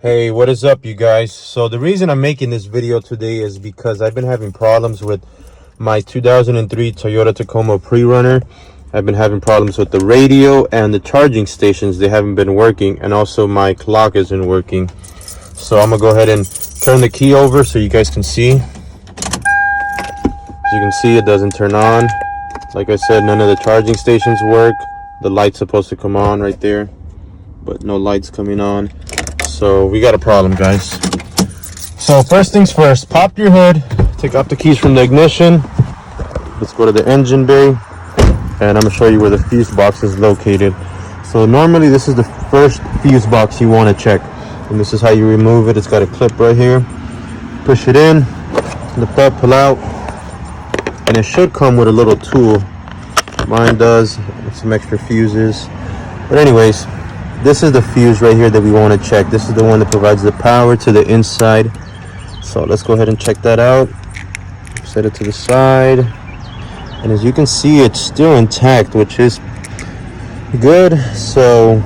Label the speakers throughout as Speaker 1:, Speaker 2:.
Speaker 1: Hey, what is up, you guys? So the reason I'm making this video today is because I've been having problems with my 2003 Toyota Tacoma pre-runner. I've been having problems with the radio and the charging stations. They haven't been working, and also my clock isn't working. So I'm gonna go ahead and turn the key over so you guys can see. As you can see, it doesn't turn on. Like I said, none of the charging stations work. The light's supposed to come on right there, but no lights coming on. So we got a problem, guys. So first things first, pop your hood, take out the keys from the ignition. Let's go to the engine bay, and I'm gonna show you where the fuse box is located. So normally this is the first fuse box you want to check, and this is how you remove it. It's got a clip right here. Push it in, lift up, pull out, and it should come with a little tool. Mine does, with some extra fuses. But anyways, this is the fuse right here that we want to check. This is the one that provides the power to the inside. So let's go ahead and check that out. Set it to the side, and as you can see, it's still intact, which is good. So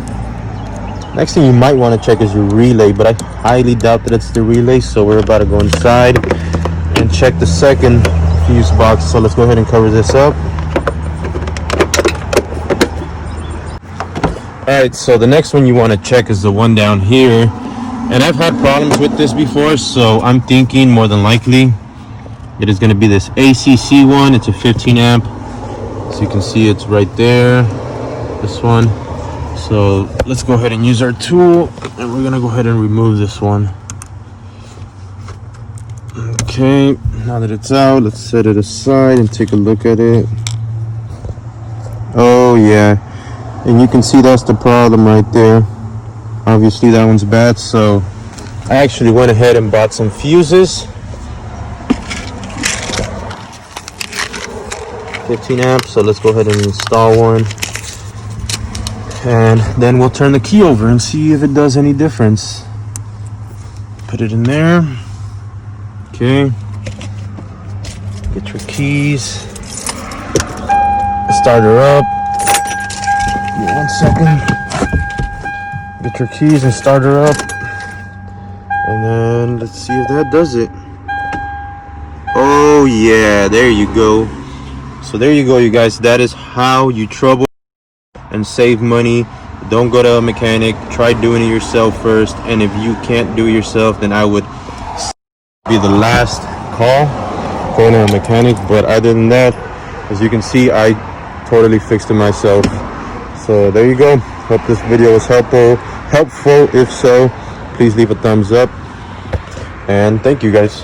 Speaker 1: next thing you might want to check is your relay, but I highly doubt that it's the relay. So we're about to go inside and check the second fuse box. So let's go ahead and cover this up. Alright, so the next one you want to check is the one down here, and I've had problems with this before, so I'm thinking more than likely it is going to be this ACC one. It's a 15 amp, so you can see it's right there, this one. So let's go ahead and use our tool, and we're going to go ahead and remove this one. Okay, now that it's out, let's set it aside and take a look at it. Oh yeah, and you can see that's the problem right there. Obviously that one's bad, so I actually went ahead and bought some fuses. 15 amps, so let's go ahead and install one. And then we'll turn the key over and see if it does any difference. Put it in there. Okay. Get your keys. Start her up. 1 second. Get your keys and start her up, and then let's see if that does it. Oh yeah, there you go. So there you go, you guys. That is how you trouble and save money. Don't go to a mechanic. Try doing it yourself first, and if you can't do it yourself, then I would be the last call, going to a mechanic. But other than that, as you can see, I totally fixed it myself. So there you go. Hope this video was helpful. If so, please leave a thumbs up, and thank you, guys.